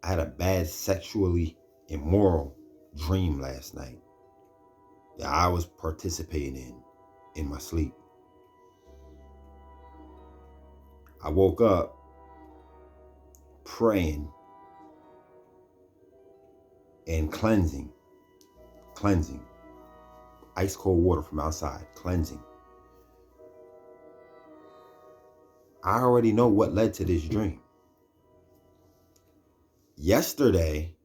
I had a bad sexually immoral dream last night that I was participating in my sleep. I woke up praying and cleansing, ice cold water from outside, cleansing. I already know what led to this dream. Yesterday,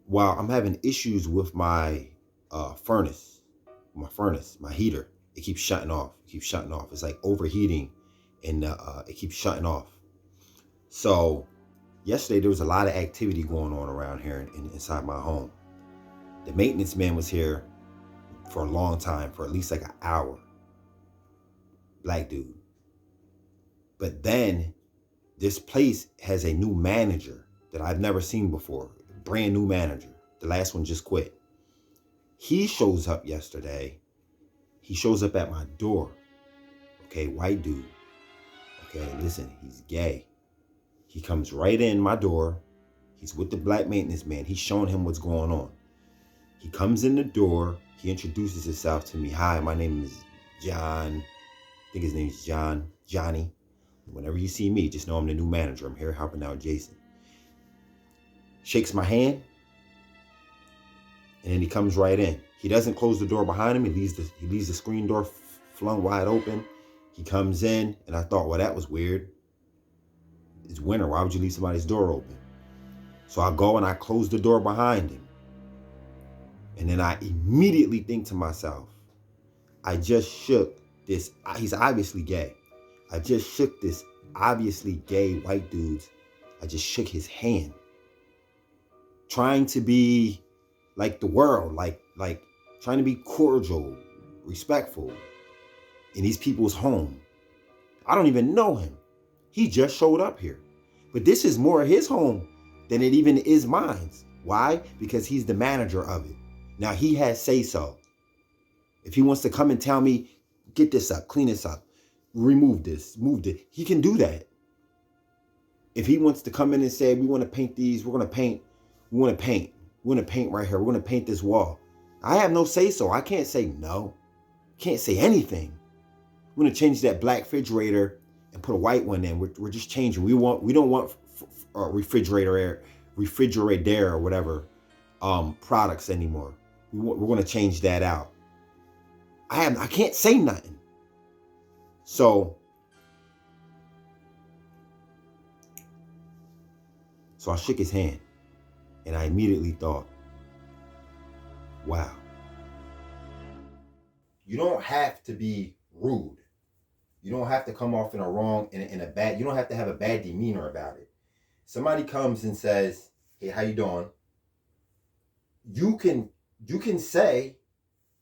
while I'm having issues with my furnace, my heater, it keeps shutting off. It's like overheating, and it keeps shutting off. So yesterday there was a lot of activity going on around here inside my home. The maintenance man was here for a long time, for at least like an hour. Black dude. But then this place has a new manager that I've never seen before. Brand new manager. The last one just quit. He shows up yesterday. He shows up at my door. Okay, white dude. Okay, listen, he's gay. He comes right in my door. He's with the black maintenance man. He's showing him what's going on. He comes in the door. He introduces himself to me. Hi, my name is John. I think his name is Johnny. Whenever you see me, just know I'm the new manager. I'm here helping out Jason. Shakes my hand. And then he comes right in. He doesn't close the door behind him. He leaves the screen door flung wide open. He comes in, and I thought, well, that was weird. It's winter. Why would you leave somebody's door open? So I go and I close the door behind him. And then I immediately think to myself, I just shook this. He's obviously gay. I just shook this obviously gay white dude. I just shook his hand. Trying to be like the world, like trying to be cordial, respectful in these people's home. I don't even know him. He just showed up here. But this is more his home than it even is mine. Why? Because he's the manager of it. Now he has say so. If he wants to come and tell me, get this up, clean this up, remove this, move it, he can do that. If he wants to come in and say, we want to paint these, we want to paint right here, we're going to paint this wall. I have no say so. I can't say no. Can't say anything. We're going to change that black refrigerator and put a white one in. We're just changing. We don't want refrigerator or whatever products anymore. We're going to change that out. I can't say nothing. So I shook his hand, and I immediately thought, wow. You don't have to be rude. You don't have to come off in a bad, you don't have to have a bad demeanor about it. Somebody comes and says, hey, how you doing? You can say,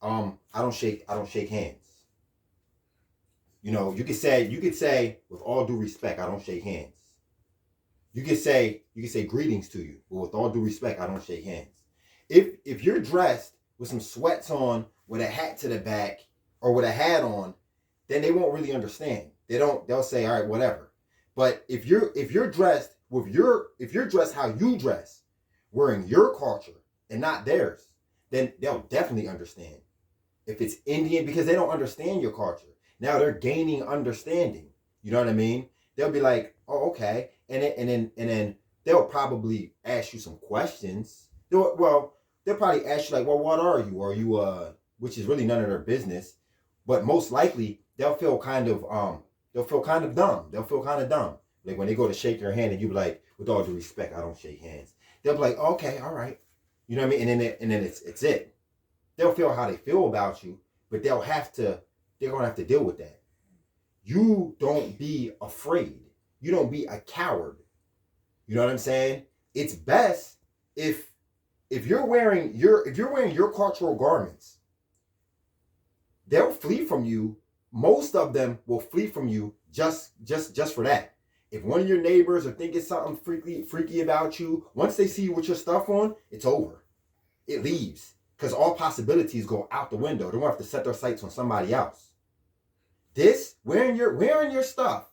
I don't shake hands. You know, you could say, with all due respect, I don't shake hands. You could say greetings to you, but with all due respect, I don't shake hands. If you're dressed with some sweats on, with a hat to the back, or with a hat on, then they won't really understand. They'll say, all right, whatever. But if you're dressed how you dress, wearing your culture and not theirs, then they'll definitely understand. If it's Indian, because they don't understand your culture. Now they're gaining understanding. You know what I mean? They'll be like, oh, okay. And then they'll probably ask you some questions. They'll probably ask you like, well, what are you? Are you which is really none of their business. But most likely they'll feel kind of dumb. Like when they go to shake your hand and you be like, with all due respect, I don't shake hands. They'll be like, okay, all right. You know what I mean? And then it's it. They'll feel how they feel about you, but they're gonna have to deal with that. You don't be afraid. You don't be a coward. You know what I'm saying? It's best if you're wearing your cultural garments, they'll flee from you. Most of them will flee from you just for that. If one of your neighbors are thinking something freaky about you, once they see you with your stuff on, it's over. It leaves. Because all possibilities go out the window. They won't have to set their sights on somebody else. This, wearing your stuff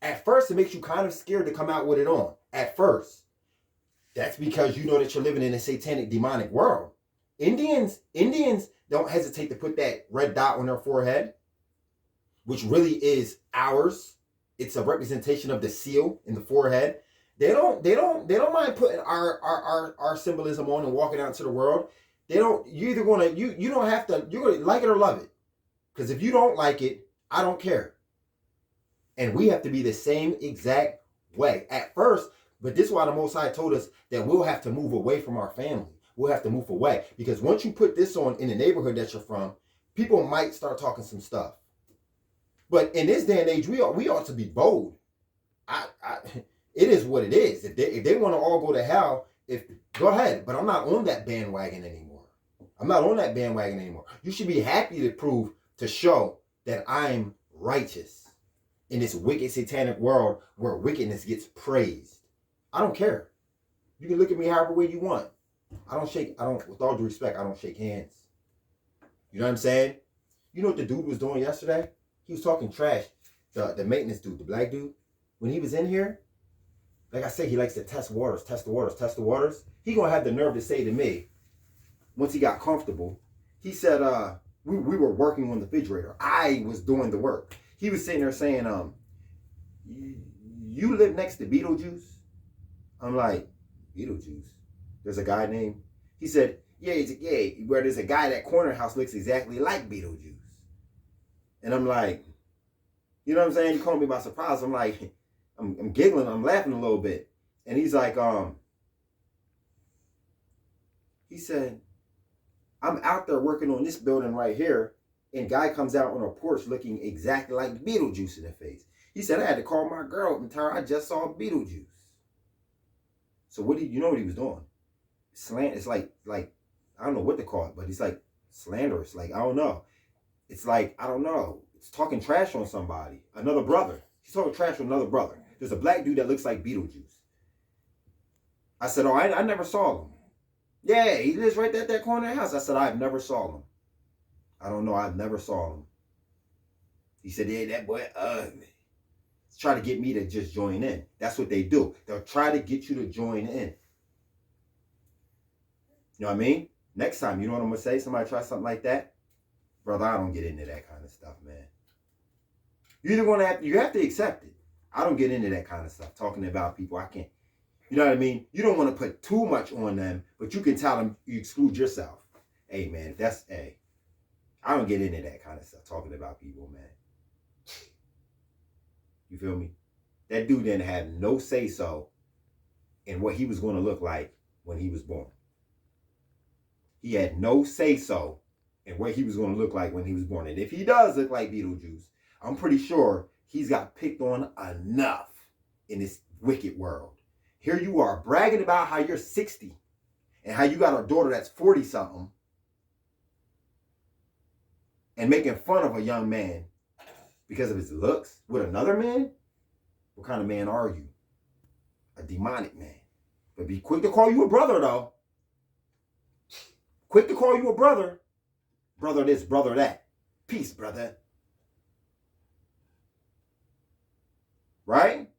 At first, it makes you kind of scared to come out with it on. At first. That's because you know that you're living in a satanic, demonic world. Indians don't hesitate to put that red dot on their forehead, which really is ours. It's a representation of the seal in the forehead. They don't mind putting our symbolism on and walking out into the world. They don't. You either gonna you don't have to. You're gonna like it or love it. Because if you don't like it, I don't care. And we have to be the same exact way at first. But this is why the Most High told us that we'll have to move away from our family. We'll have to move away. Because once you put this on in the neighborhood that you're from, people might start talking some stuff. But in this day and age, we ought to be bold. It is what it is. If they want to all go to hell, go ahead. But I'm not on that bandwagon anymore. I'm not on that bandwagon anymore. You should be happy to show that I'm righteous in this wicked satanic world where wickedness gets praised. I don't care. You can look at me however way you want. With all due respect, I don't shake hands. You know what I'm saying? You know what the dude was doing yesterday? He was talking trash. The maintenance dude, the black dude, when he was in here, like I said, he likes to test the waters. He gonna have the nerve to say to me, once he got comfortable, he said, we were working on the refrigerator. I was doing the work. He was sitting there saying, you live next to Beetlejuice? I'm like, Beetlejuice? There's a guy named, he said, yeah, where there's a guy, that corner house looks exactly like Beetlejuice. And I'm like, you know what I'm saying? He caught me by surprise. I'm like, I'm giggling, I'm laughing a little bit. And he's like, he said, I'm out there working on this building right here, and guy comes out on a porch looking exactly like Beetlejuice in the face. He said, I had to call my girl and tell her I just saw Beetlejuice. So you know what he was doing? It's like I don't know what to call it, but it's like slanderous. Like, I don't know. It's like, I don't know. It's talking trash on somebody. Another brother. He's talking trash on another brother. There's a black dude that looks like Beetlejuice. I said, oh, I never saw him. Yeah, he lives right at that corner of the house. I said, I've never saw him. I don't know. I've never saw him. He said, yeah, that boy ugly. Try to get me to just join in. That's what they do. They'll try to get you to join in. You know what I mean? Next time, you know what I'm going to say? Somebody try something like that? Brother, I don't get into that kind of stuff, man. You have to accept it. I don't get into that kind of stuff. Talking about people, I can't. You know what I mean? You don't want to put too much on them, but you can tell them you exclude yourself. Hey, man, I don't get into that kind of stuff. Talking about people, man. You feel me? That dude didn't have no say-so in what he was going to look like when he was born. He had no say-so in what he was going to look like when he was born. And if he does look like Beetlejuice, I'm pretty sure he's got picked on enough in this wicked world. Here you are bragging about how you're 60 and how you got a daughter that's 40-something and making fun of a young man because of his looks with another man? What kind of man are you? A demonic man. But be quick to call you a brother, though. Quick to call you a brother. Brother this, brother that. Peace, brother. Right?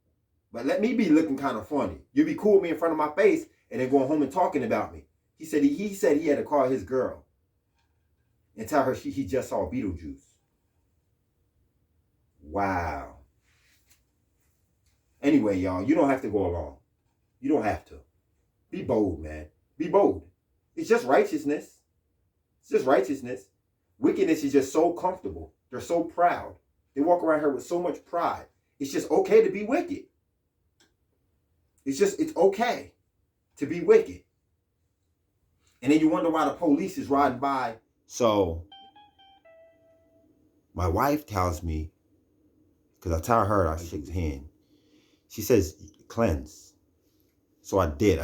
But let me be looking kind of funny. You be cool with me in front of my face and then going home and talking about me. He said he had to call his girl and tell her he just saw Beetlejuice. Wow. Anyway, y'all, you don't have to go along. You don't have to. Be bold, man. Be bold. It's just righteousness. It's just righteousness. Wickedness is just so comfortable. They're so proud. They walk around here with so much pride. It's just okay to be wicked. It's okay to be wicked. And then you wonder why the police is riding by. So, my wife tells me, because I tell her I shake his hand. She says, cleanse. So I did.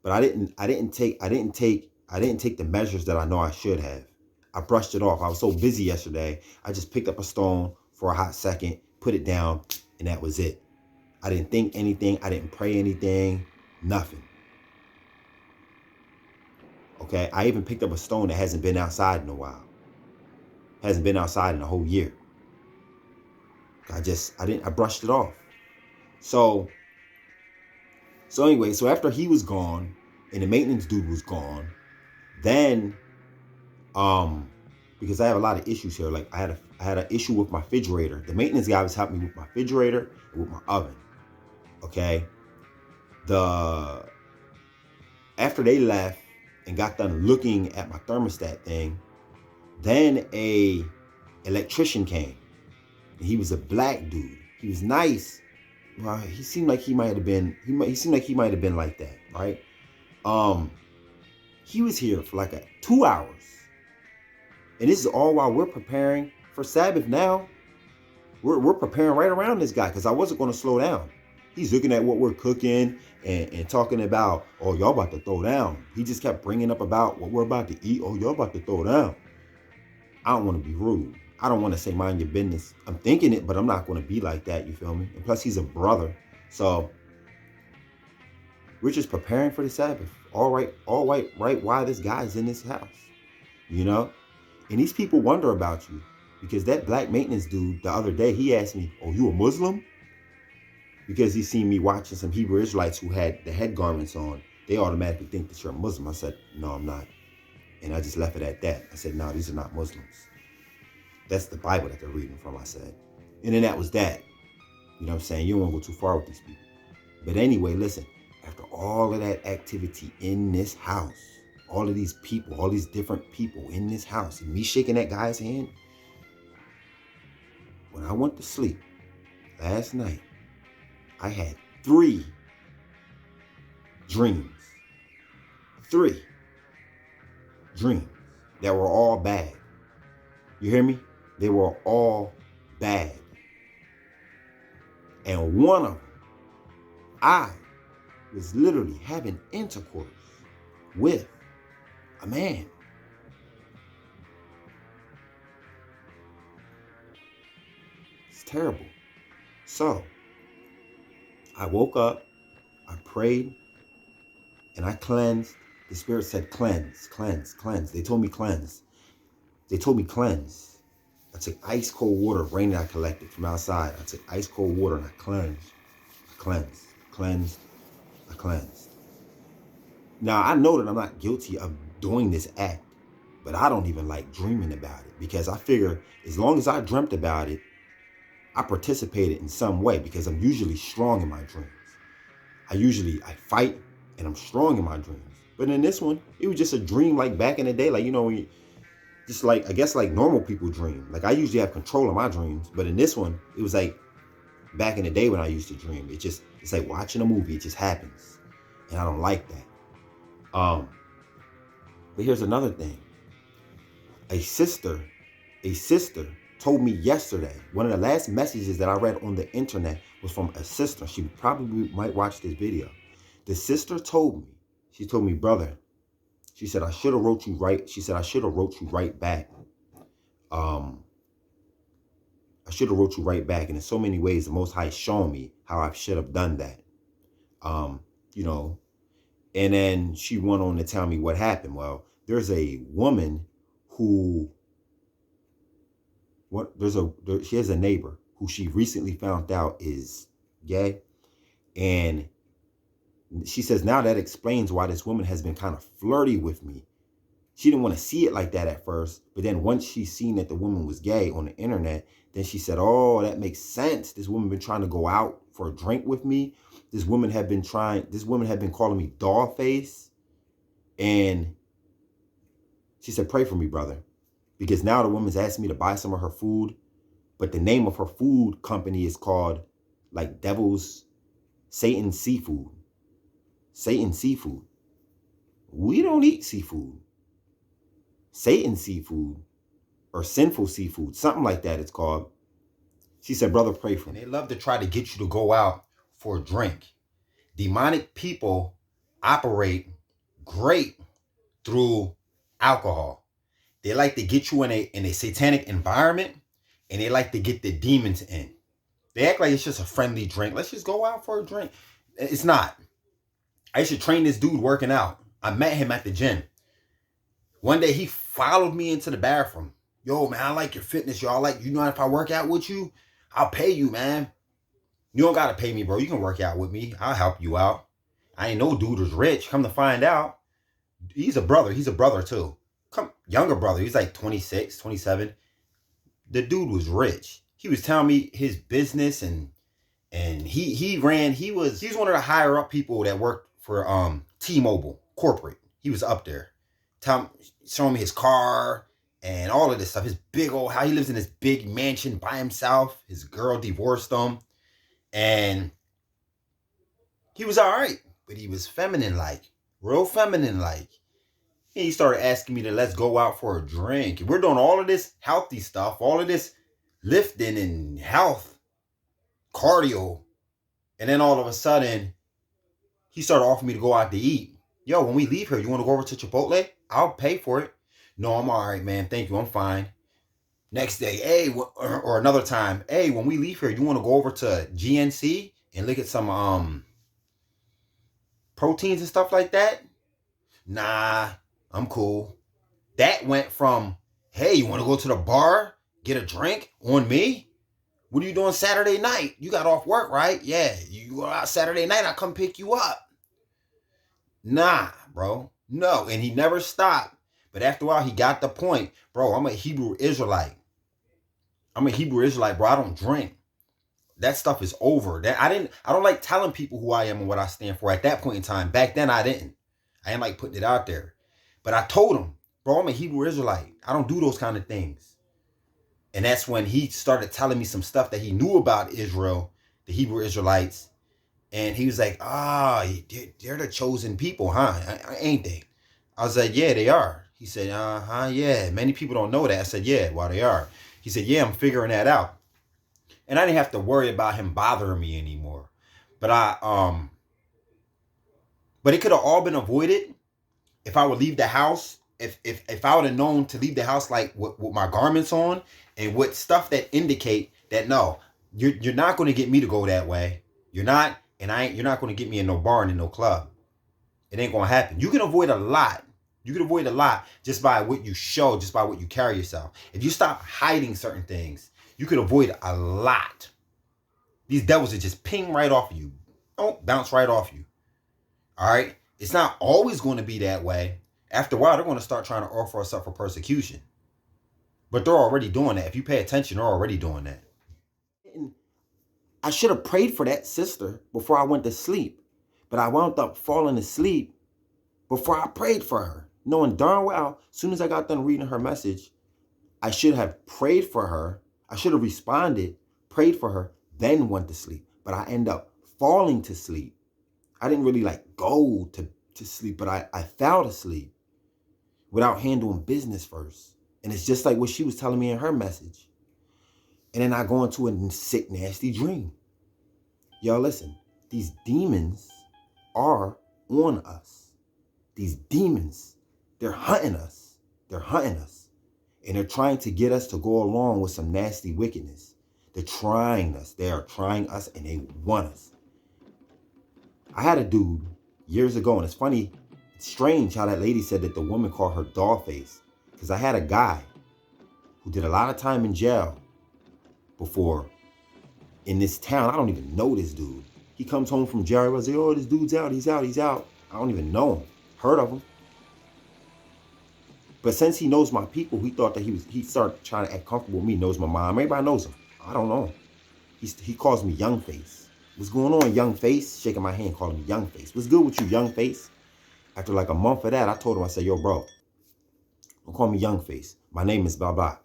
But I didn't take the measures that I know I should have. I brushed it off. I was so busy yesterday. I just picked up a stone for a hot second, put it down, and that was it. I didn't think anything. I didn't pray anything. Nothing. Okay? I even picked up a stone that hasn't been outside in a while. Hasn't been outside in a whole year. I brushed it off. So anyway, so after he was gone and the maintenance dude was gone, then because I have a lot of issues here. Like I had an issue with my refrigerator. The maintenance guy was helping me with my refrigerator and with my oven. Okay. After they left and got done looking at my thermostat thing, then a electrician came. And he was a black dude. He was nice. Well, he seemed like he might have been. He seemed like he might have been like that, right? He was here for like 2 hours, and this is all while we're preparing for Sabbath. Now we're preparing right around this guy because I wasn't going to slow down. He's looking at what we're cooking and talking about, oh, y'all about to throw down. He just kept bringing up about what we're about to eat. Oh, y'all about to throw down. I don't want to be rude. I don't want to say mind your business. I'm thinking it, but I'm not going to be like that. You feel me? And plus, he's a brother. So we're just preparing for the Sabbath. All right. Why this guy's in this house, you know? And these people wonder about you because that black maintenance dude the other day, he asked me, oh, you a Muslim? Because he seen me watching some Hebrew Israelites who had the head garments on. They automatically think that you're a Muslim. I said, no, I'm not. And I just left it at that. I said, no, these are not Muslims. That's the Bible that they're reading from, I said. And then that was that. You know what I'm saying? You don't want to go too far with these people. But anyway, listen, after all of that activity in this house, all of these people, all these different people in this house, and me shaking that guy's hand, when I went to sleep last night, I had 3 dreams. 3 dreams that were all bad. You hear me? They were all bad. And one of them, I was literally having intercourse with a man. It's terrible. So, I woke up, I prayed, and I cleansed. The Spirit said cleanse, cleanse, cleanse. They told me cleanse. They told me cleanse. I took ice cold water, rain that I collected from outside. I took ice cold water and I cleansed. I cleansed, cleansed, I cleansed. Now, I know that I'm not guilty of doing this act, but I don't even like dreaming about it because I figure as long as I dreamt about it, I participated in some way because I'm usually strong in my dreams. I fight and I'm strong in my dreams. But in this one, it was just a dream like back in the day. Like, you know, when you, just like, I guess like normal people dream. Like I usually have control of my dreams. But in this one, it was like back in the day when I used to dream. It's like watching a movie. It just happens. And I don't like that. But here's another thing. A sister told me yesterday, one of the last messages that I read on the internet was from a sister. She probably might watch this video. The sister told me, brother, she said, I should have wrote you right. She said, I should have wrote you right back. I should have wrote you right back. And in so many ways, the Most High shown me how I should have done that. You know, and then she went on to tell me what happened. Well, there's a woman who, she has a neighbor who she recently found out is gay. And she says, now that explains why this woman has been kind of flirty with me. She didn't want to see it like that at first. But then once she seen that the woman was gay on the internet, then she said, oh, that makes sense. This woman been trying to go out for a drink with me. This woman had been calling me doll face. And she said, pray for me, brother. Because now the woman's asking me to buy some of her food. But the name of her food company is called like Satan Seafood. Satan Seafood. We don't eat seafood. Satan Seafood or Sinful Seafood, something like that it's called. She said, brother, pray for me. And they love to try to get you to go out for a drink. Demonic people operate great through alcohol. They like to get you in a satanic environment, and they like to get the demons in. They act like it's just a friendly drink. Let's just go out for a drink. It's not. I used to train this dude working out. I met him at the gym. One day he followed me into the bathroom. Yo, man, I like your fitness, y'all. Like, you know, if I work out with you, I'll pay you, man. You don't gotta pay me, bro. You can work out with me. I'll help you out. I ain't no dude who's rich. Come to find out, he's a brother. He's a brother too. Younger brother. He's like 26, 27. The dude was rich. He was telling me his business and he was one of the higher up people that worked for T-Mobile corporate. He was up there. Showing me his car and all of this stuff. His big old how he lives in this big mansion by himself. His girl divorced him. And he was all right, but he was feminine like, real feminine like. And he started asking me to let's go out for a drink. We're doing all of this healthy stuff, all of this lifting and health, cardio. And then all of a sudden, he started offering me to go out to eat. Yo, when we leave here, you want to go over to Chipotle? I'll pay for it. No, I'm all right, man. Thank you. I'm fine. Next day, hey, or another time, hey, when we leave here, you want to go over to GNC and look at some proteins and stuff like that? Nah, I'm cool. That went from, hey, you want to go to the bar, get a drink on me? What are you doing Saturday night? You got off work, right? Yeah, you go out Saturday night, I'll come pick you up. Nah, bro. No, and he never stopped. But after a while, he got the point. Bro, I'm a Hebrew Israelite. Bro. I don't drink. That stuff is over. I don't like telling people who I am and what I stand for at that point in time. Back then, I didn't. I didn't like putting it out there. But I told him, bro, I'm a Hebrew Israelite. I don't do those kind of things. And that's when he started telling me some stuff that he knew about Israel, the Hebrew Israelites. And he was like, they're the chosen people, huh? Ain't they? I was like, yeah, they are. He said, yeah. Many people don't know that. I said, yeah, well, they are. He said, yeah, I'm figuring that out. And I didn't have to worry about him bothering me anymore. But it could have all been avoided if I would leave the house. If I would have known to leave the house like with my garments on and with stuff that indicate that no, you're not going to get me to go that way. You're not, and you're not going to get me in no bar and in no club. It ain't going to happen. You can avoid a lot. You can avoid a lot just by what you show, just by what you carry yourself. If you stop hiding certain things, you could avoid a lot. These devils will just ping right off of you. Don't bounce right off you. All right? It's not always going to be that way. After a while, they're going to start trying to offer us up for persecution. But they're already doing that. If you pay attention, they're already doing that. I should have prayed for that sister before I went to sleep. But I wound up falling asleep before I prayed for her. Knowing darn well, as soon as I got done reading her message, I should have prayed for her. I should have responded, prayed for her, then went to sleep. But I end up falling to sleep. I didn't really go to sleep, but I fell asleep without handling business first. And it's just like what she was telling me in her message. And then I go into a sick, nasty dream. Y'all listen, these demons are on us. These demons, they're hunting us. They're hunting us. And they're trying to get us to go along with some nasty wickedness. They're trying us. They are trying us and they want us. I had a dude years ago, and it's funny, it's strange how that lady said that the woman called her doll face. Because I had a guy who did a lot of time in jail before in this town. I don't even know this dude. He comes home from jail. I was like, oh, this dude's out. He's out. He's out. I don't even know him. Heard of him. But since he knows my people, he thought that he started trying to act comfortable with me. Knows my mom. Everybody knows him. I don't know him. He calls me Young Face. What's going on, Young Face? Shaking my hand, calling me Young Face. What's good with you, Young Face? After like a month of that, I told him, I said, yo, bro, don't call me Young Face. My name is blah, blah.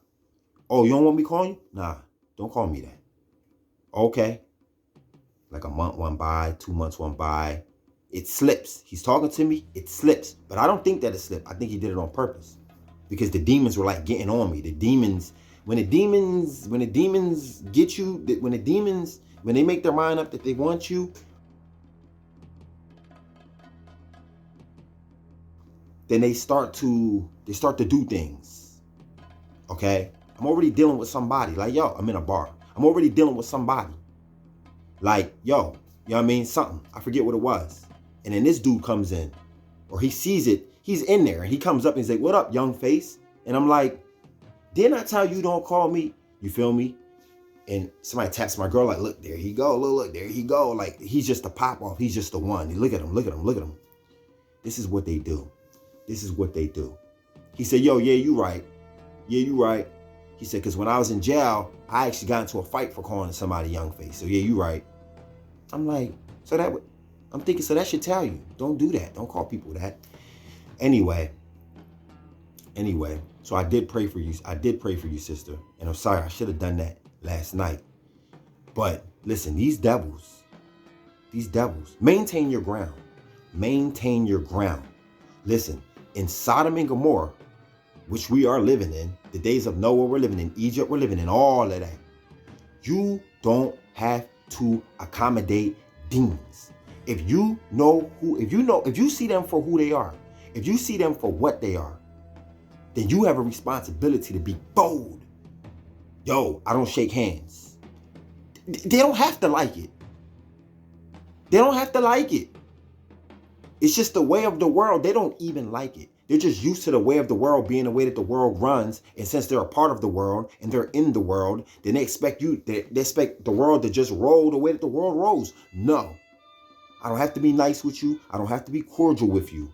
Oh, you don't want me calling you? Nah, don't call me that. Okay. Like a month went by, 2 months went by. It slips. He's talking to me, it slips. But I don't think that it slipped. I think he did it on purpose. Because the demons were getting on me. The demons, when the demons get you, when they make their mind up that they want you, then they start to do things. Okay? I'm already dealing with somebody. Yo, I'm in a bar. I'm already dealing with somebody. Yo, you know what I mean? Something. I forget what it was. And then this dude comes in, or he sees it. He's in there, and he comes up and he's like, what up, Young Face? And I'm like, didn't I tell you don't call me? You feel me? and somebody taps my girl, like, look, there he go, look, there he go. Like, he's just a pop off. He's just the one. Look at him, look at him, look at him. This is what they do. This is what they do. He said, yo, yeah, you right. Yeah, you right. He said, because when I was in jail, I actually got into a fight for calling somebody young face. So yeah, you right. I'm like, I'm thinking, so that should tell you, don't do that. Don't call people that. Anyway, so I did pray for you. I did pray for you, sister. And I'm sorry, I should have done that last night. But listen, these devils, maintain your ground. Maintain your ground. Listen, in Sodom and Gomorrah, which we are living in, the days of Noah we're living in, Egypt we're living in, all of that. You don't have to accommodate demons. If you see them for who they are, if you see them for what they are, then you have a responsibility to be bold. Yo, I don't shake hands. They don't have to like it. They don't have to like it. It's just the way of the world. They don't even like it. They're just used to the way of the world being the way that the world runs. And since they're a part of the world and they're in the world, then they expect the world to just roll the way that the world rolls. No, I don't have to be nice with you. I don't have to be cordial with you.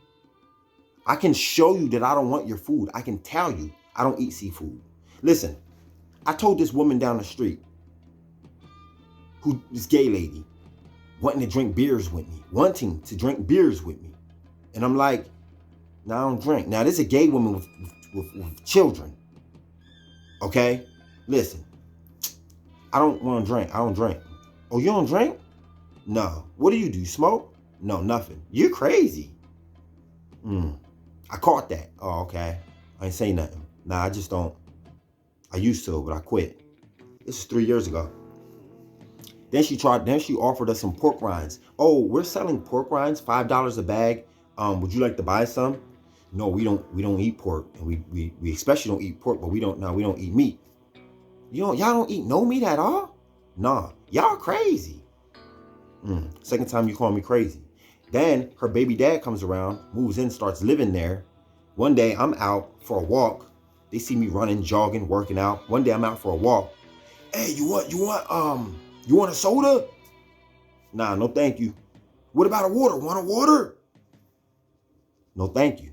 I can show you that I don't want your food. I can tell you I don't eat seafood. Listen, I told this woman down the street, this gay lady, wanting to drink beers with me. And I'm like, no, I don't drink. Now, this is a gay woman with children. Okay? Listen, I don't want to drink. I don't drink. Oh, you don't drink? No. What do? You smoke? No, nothing. You're crazy. I caught that. Oh, okay. I ain't say nothing. Nah, I just don't. I used to, but I quit. This is 3 years ago. Then she offered us some pork rinds. Oh, we're selling pork rinds, $5 a bag. Would you like to buy some? No, we don't eat pork. And we especially don't eat pork, but we don't eat meat. Y'all don't eat no meat at all? Nah, y'all crazy. Second time you call me crazy. Then her baby dad comes around, moves in, starts living there. One day I'm out for a walk. They see me running, jogging, working out. One day I'm out for a walk. Hey, you want a soda? Nah, no thank you. What about a water? Want a water? No thank you.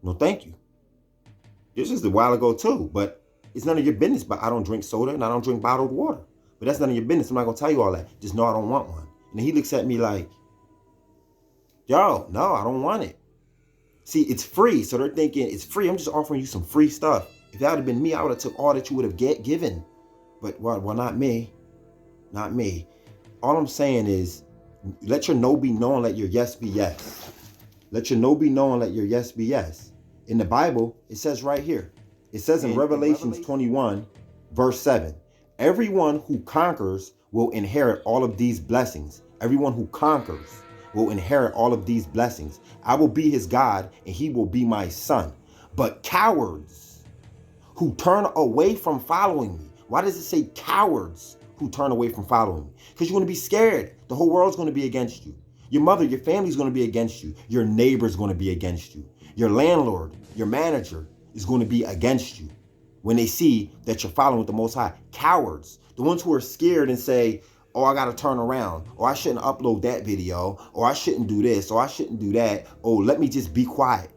No thank you. This is a while ago too, but it's none of your business. But I don't drink soda and I don't drink bottled water. But that's none of your business. I'm not gonna tell you all that. Just know I don't want one. And then he looks at me like, yo, no, I don't want it. See, it's free. So they're thinking it's free. I'm just offering you some free stuff. If that would have been me, I would have took all that you would have given. But well, not me. Not me. All I'm saying is, let your no be no and let your yes be yes. Let your no be no and let your yes be yes. In the Bible, it says right here. It says in Revelations 21, verse 7, everyone who conquers will inherit all of these blessings. Everyone who conquers will inherit all of these blessings. I will be his God and he will be my son. But cowards who turn away from following me. Why does it say cowards who turn away from following me? Because you're going to be scared. The whole world's going to be against you. Your mother, your family's going to be against you. Your neighbor's going to be against you. Your landlord, your manager is going to be against you when they see that you're following with the Most High. Cowards, the ones who are scared and say, oh, I got to turn around, or I shouldn't upload that video, or I shouldn't do this, or I shouldn't do that. Oh, let me just be quiet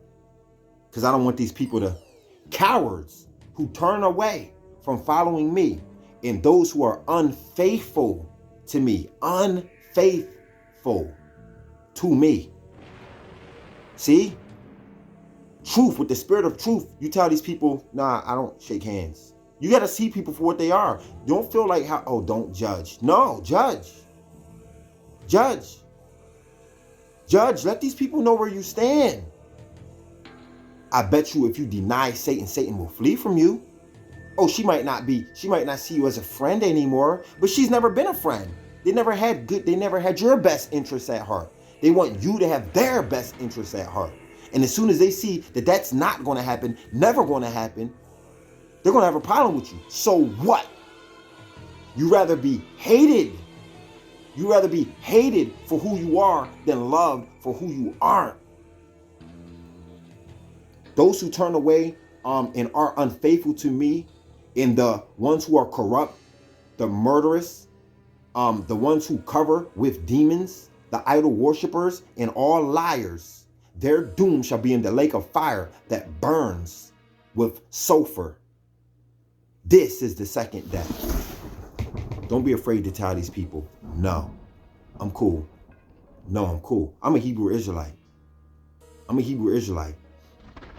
because I don't want these people to. Cowards who turn away from following me, and those who are unfaithful to me, unfaithful to me. See? Truth, with the spirit of truth, you tell these people, nah, I don't shake hands. You got to see people for what they are. Don't feel like don't judge. No, judge. Judge. Judge. Let these people know where you stand. I bet you if you deny Satan, Satan will flee from you. Oh, she might not see you as a friend anymore, but she's never been a friend. They never had your best interests at heart. They want you to have their best interests at heart. And as soon as they see that that's not going to happen, never going to happen, they're going to have a problem with you. So what? You rather be hated. You rather be hated for who you are than loved for who you aren't. Those who turn away and are unfaithful to me, and the ones who are corrupt, the murderous, the ones who cover with demons, the idol worshipers, and all liars. Their doom shall be in the lake of fire that burns with sulfur. This is the second death. Don't be afraid to tell these people, no, I'm cool. No, I'm cool. I'm a Hebrew Israelite. I'm a Hebrew Israelite.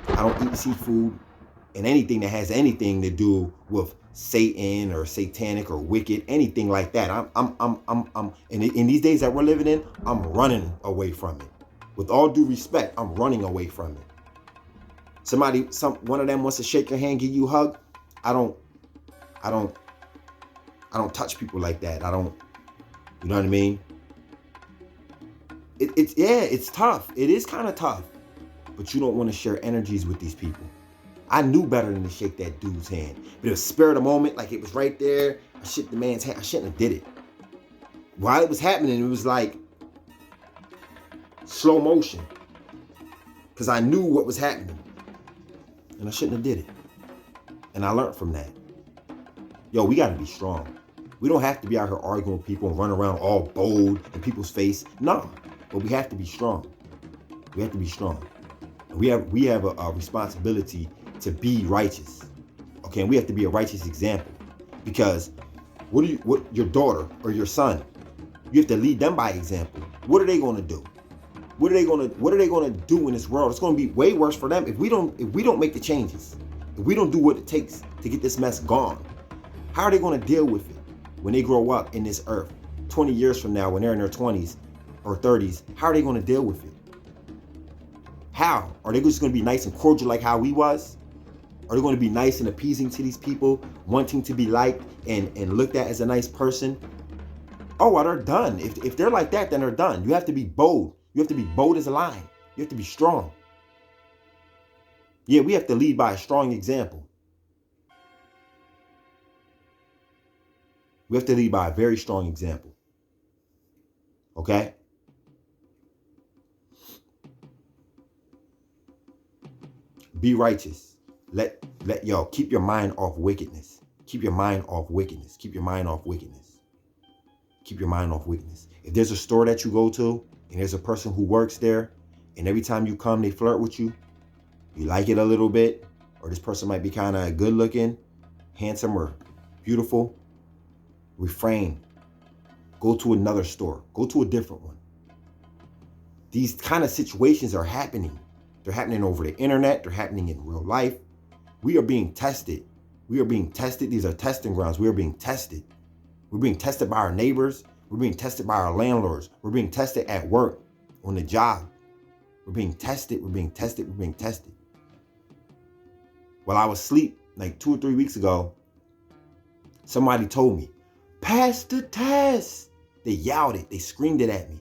I don't eat seafood and anything that has anything to do with Satan or satanic or wicked, anything like that. In these days that we're living in, I'm running away from it. With all due respect, I'm running away from it. One of them wants to shake your hand, give you a hug. I don't touch people like that. You know what I mean? It's tough. It is kind of tough, but you don't want to share energies with these people. I knew better than to shake that dude's hand, but it was spur of the moment, like it was right there. I shook the man's hand. I shouldn't have did it. While it was happening, it was like slow motion, because I knew what was happening, and I shouldn't have did it. And I learned from that. Yo, we got to be strong. We don't have to be out here arguing with people and run around all bold in people's face. No, but we have to be strong. We have to be strong. And we have a responsibility to be righteous. Okay, and we have to be a righteous example, because what your daughter or your son, you have to lead them by example. What are they going to do? What are they going to do in this world? It's going to be way worse for them if we don't make the changes. If we don't do what it takes to get this mess gone. How are they going to deal with it when they grow up in this earth 20 years from now, when they're in their 20s or 30s? How are they going to deal with it? How? Are they just going to be nice and cordial like how we was? Are they going to be nice and appeasing to these people, wanting to be liked and looked at as a nice person? Oh, well, they're done. If they're like that, then they're done. You have to be bold. You have to be bold as a lion. You have to be strong. Yeah, we have to lead by a strong example. We have to lead by a very strong example. Okay? Be righteous. Keep your mind off wickedness. Keep your mind off wickedness. Keep your mind off wickedness. Keep your mind off wickedness. If there's a store that you go to and there's a person who works there, and every time you come, they flirt with you, you like it a little bit, or this person might be kind of good looking, handsome, or beautiful, refrain. Go to another store. Go to a different one. These kind of situations are happening. They're happening over the internet. They're happening in real life. We are being tested. We are being tested. These are testing grounds. We are being tested. We're being tested by our neighbors. We're being tested by our landlords. We're being tested at work, on the job. We're being tested. We're being tested. We're being tested. While I was asleep, like 2 or 3 weeks ago, somebody told me, pass the test. They yelled it. They screamed it at me.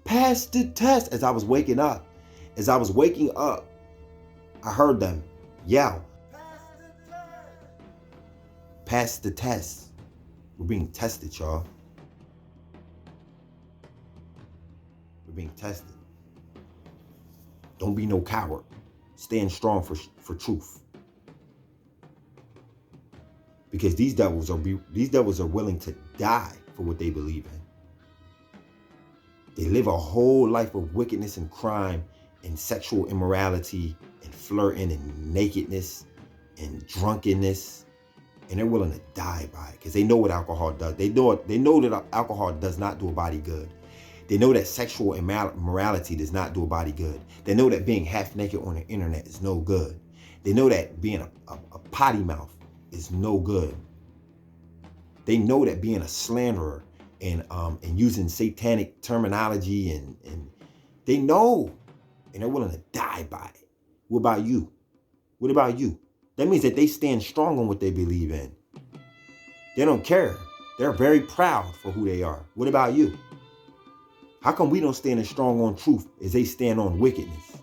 Pass the test. As I was waking up. As I was waking up, I heard them yell, pass the test. We're being tested, y'all. We're being tested. Don't be no coward. Stand strong for truth. Because these devils are willing to die for what they believe in. They live a whole life of wickedness and crime and sexual immorality and flirting and nakedness and drunkenness, and they're willing to die by it because they know what alcohol does. They know that alcohol does not do a body good. They know that sexual immorality does not do a body good. They know that being half naked on the internet is no good. They know that being a potty mouth is no good. They know that being a slanderer and using satanic terminology and they know. And they're willing to die by it. What about you? What about you? That means that they stand strong on what they believe in. They don't care. They're very proud for who they are. What about you? How come we don't stand as strong on truth as they stand on wickedness?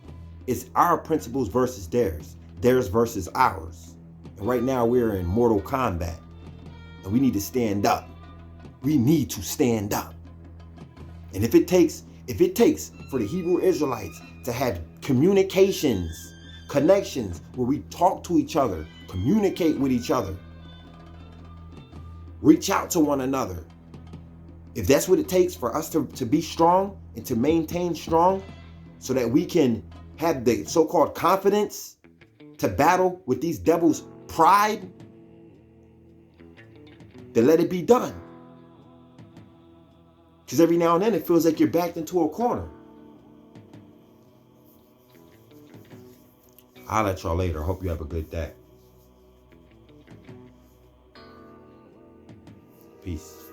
It's our principles versus theirs. Theirs versus ours. And right now we're in mortal combat. And we need to stand up. We need to stand up. And if it takes for the Hebrew Israelites to have communications, connections, where we talk to each other, communicate with each other, Reach out to one another. If that's what it takes for us to be strong and to maintain strong so that we can have the so-called confidence to battle with these devils' pride, then let it be done. Because every now and then it feels like you're backed into a corner. I'll let y'all later. Hope you have a good day. Peace.